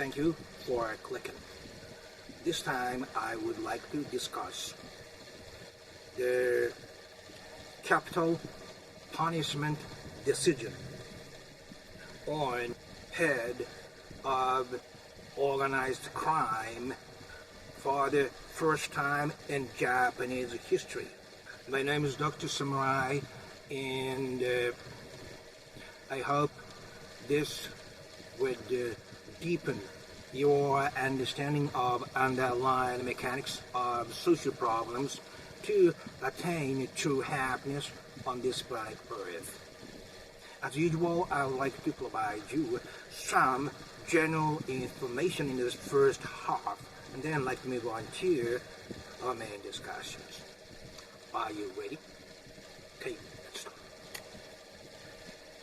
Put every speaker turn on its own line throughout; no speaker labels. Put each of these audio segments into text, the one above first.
Thank you for clicking. This time I would like to discuss the capital punishment decision on head of organized crime for the first time in Japanese history. My name is Dr. Samurai, and I hope this would deepen your understanding of underlying mechanics of social problems to attain true happiness on this planet Earth. As usual, I would like to provide you some general information in this first half, and then I'd like to move on to our main discussions. Are you ready? Okay, let's start.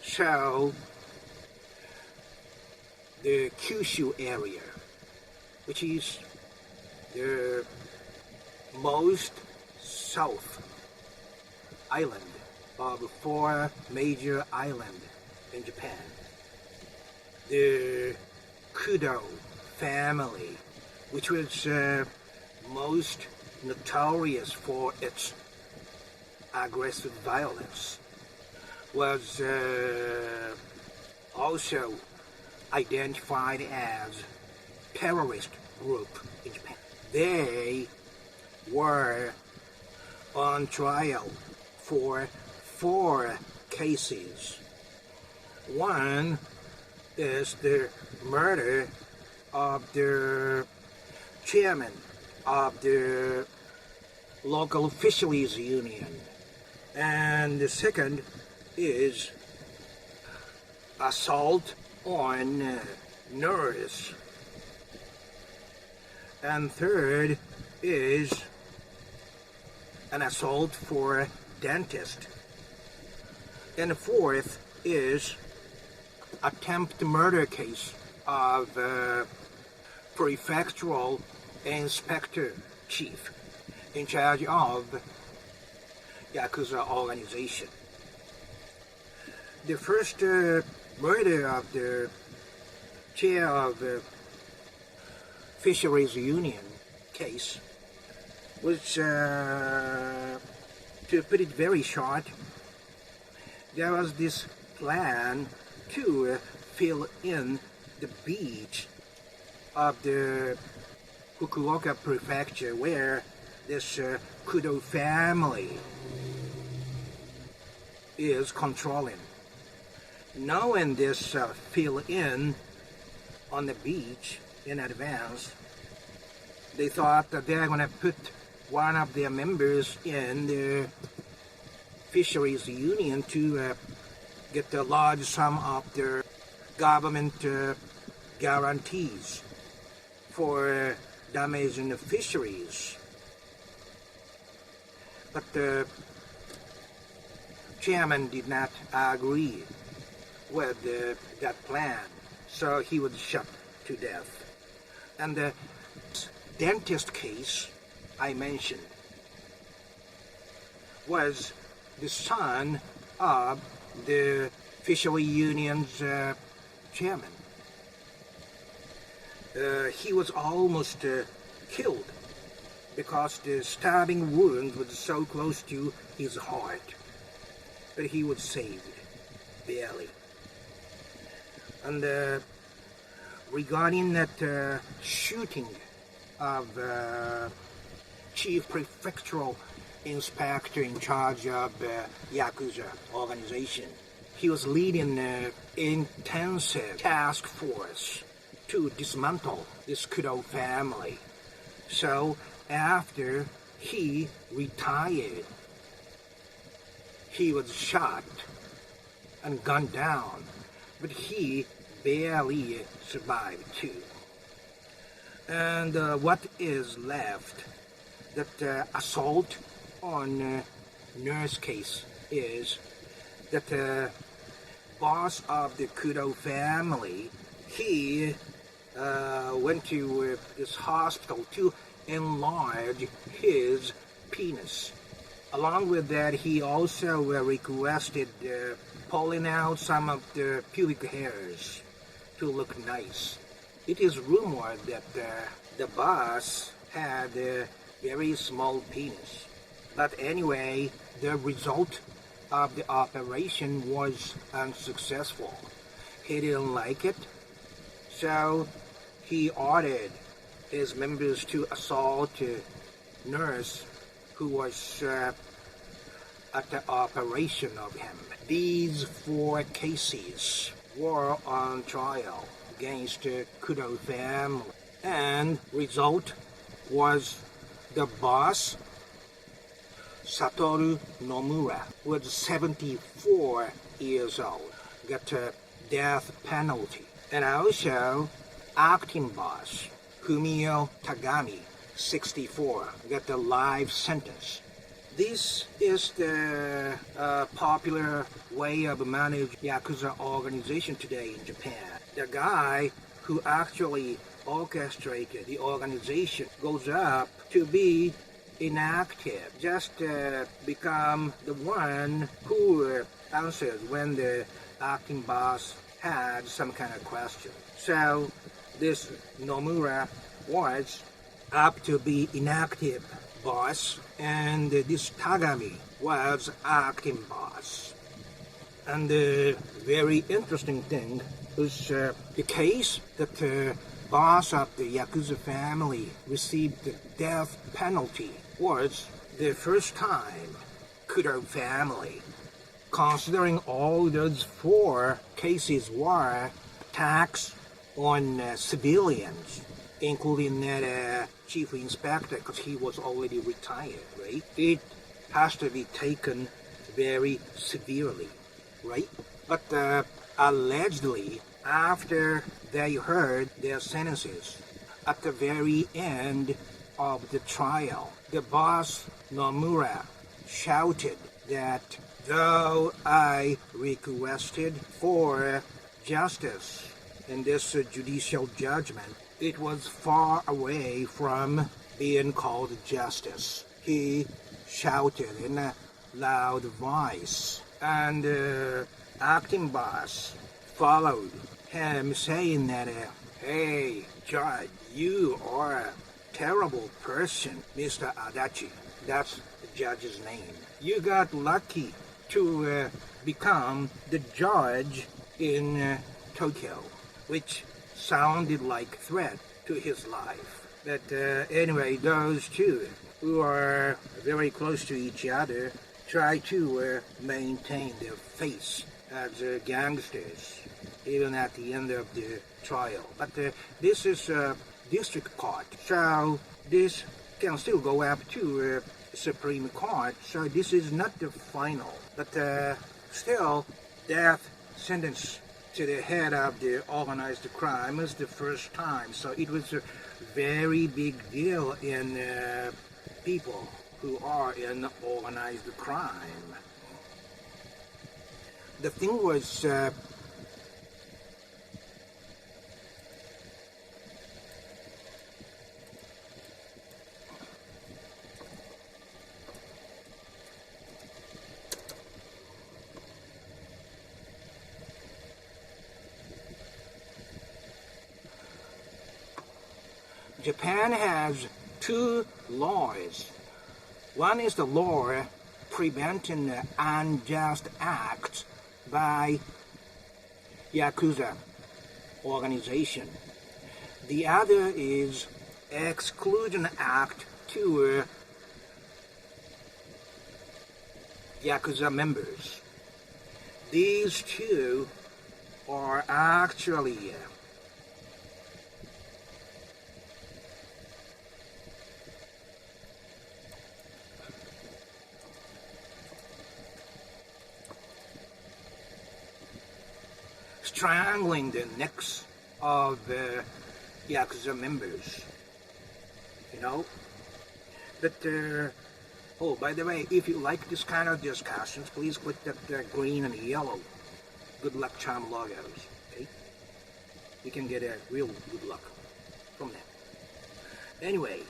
So, the Kyushu area, which is the most south island of 4 major islands in Japan. The Kudo family, which was most notorious for its aggressive violence, was also identified as terrorist group in Japan. They were on trial for 4 cases. One is the murder of the chairman of the local fisheries union, and the second is assault on nurse, and third is an assault for dentist, and the fourth is attempt murder case of prefectural inspector chief in charge of Yakuza organization. The first murder of the chair of the fisheries union case was, to put it very short, there was this plan to fill in the beach of the Fukuoka prefecture where this Kudo family is controlling. Knowing this fill in on the beach in advance, they thought that they're going to put one of their members in the fisheries union to get a large sum of their government guarantees for damage in the fisheries. But the chairman did not agree with that plan, so he was shot to death. And the dentist case I mentioned was the son of the fishery union's chairman. He was almost killed because the stabbing wound was so close to his heart, but he was saved, barely. And regarding that shooting of chief prefectural inspector in charge of Yakuza organization, he was leading an intensive task force to dismantle this Kudo family. So after he retired, he was shot and gunned down, but he barely survived too. And what is left, that assault on nurse case, is that the boss of the Kudo family, he went to this hospital to enlarge his penis. Along with that, he also requested pulling out some of the pubic hairs to look nice. It is rumored that the boss had a very small penis. But anyway, the result of the operation was unsuccessful. He didn't like it, so he ordered his members to assault a nurse who was at the operation of him. These 4 cases were on trial against the Kudo family, and result was the boss, Satoru Nomura, was 74 years old, got a death penalty. And also, acting boss, Fumio Tagami, 64, got a life sentence. This is the popular way of managing Yakuza organization today in Japan. The guy who actually orchestrated the organization goes up to be inactive, just become the one who answers when the acting boss had some kind of question. So this Nomura was up to be inactive boss, and this Tagami was acting boss. And the very interesting thing is the case that the boss of the Yakuza family received the death penalty was the first time Kudo family, considering all those 4 cases were attacks on civilians, including that chief inspector, because he was already retired, right? It has to be taken very severely, right? But allegedly, after they heard their sentences, at the very end of the trial, the boss Nomura shouted that though I requested for justice in this judicial judgment, it was far away from being called justice. He shouted in a loud voice, and acting boss followed him saying that, hey, Judge, you are a terrible person, Mr. Adachi. That's the judge's name. You got lucky to become the judge in Tokyo, which sounded like threat to his life. But anyway, those 2 who are very close to each other try to maintain their face as gangsters, even at the end of the trial. But this is a district court, so this can still go up to Supreme Court, so this is not the final. But still, death sentence to the head of the organized crime is the first time, so it was a very big deal in people who are in organized crime. The thing was Japan has 2 laws. One is the law preventing unjust acts by Yakuza organization. The other is Exclusion Act to Yakuza members. These 2 are actually strangling the necks of Yakuza members, you know. But, oh, by the way, if you like this kind of discussions, please click that green and yellow good luck charm logos, okay? You can get a real good luck from that. Anyway,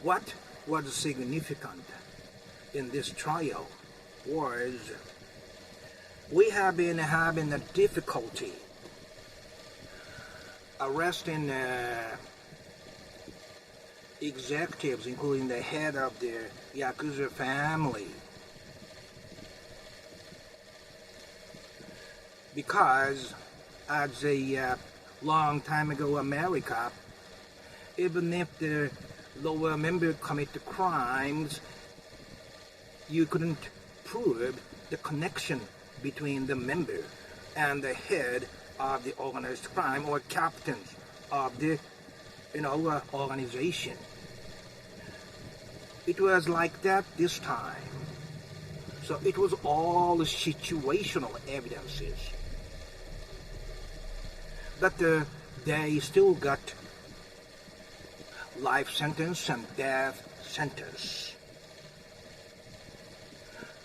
what was significant in this trial was we have been having a difficulty arresting executives, including the head of the Yakuza family, because as a long time ago America, even if the lower member commit crimes, you couldn't prove the connection between the member and the head of the organized crime or captains of the organization. It was like that this time. So it was all situational evidences. But they still got life sentence and death sentence,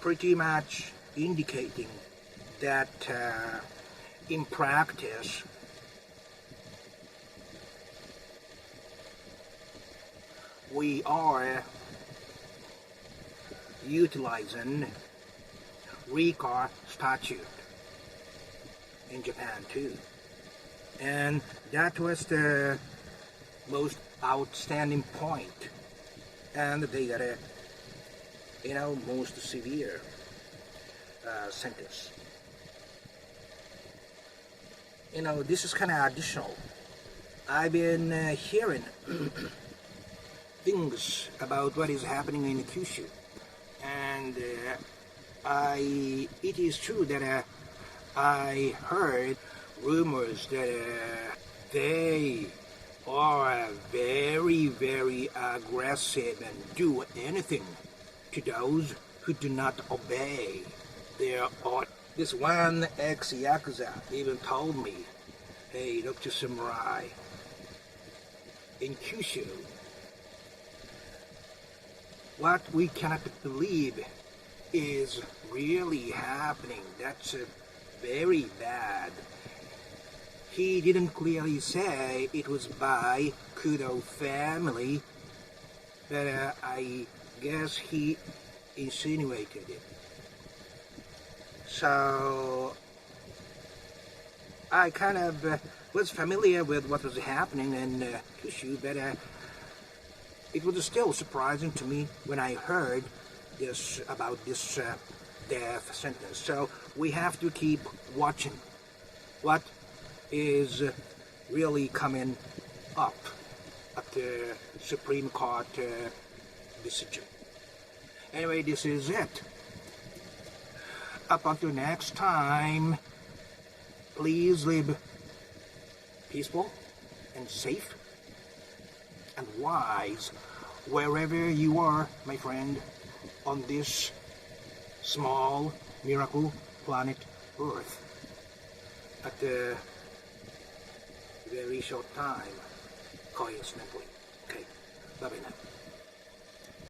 pretty much indicating that in practice we are utilizing RICO statute in Japan too. And that was the most outstanding point. And they got a, most severe sentence. This is kind of additional. I've been hearing things about what is happening in Kyushu, and it is true that I heard rumors that they are very, very aggressive and do anything to those who do not obey their order. This one ex-Yakuza even told me, "Hey, Dr. Samurai, in Kyushu, what we cannot believe is really happening. That's very bad." He didn't clearly say it was by Kudo family, but I guess he insinuated it. So I kind of was familiar with what was happening in Kyushu, but it was still surprising to me when I heard this about this death sentence. So we have to keep watching what is really coming up at the Supreme Court decision. Anyway, this is it. Up until next time, please live peaceful and safe and wise wherever you are, my friend, on this small miracle planet Earth at the very short time, coincidentally. Okay, bye-bye now.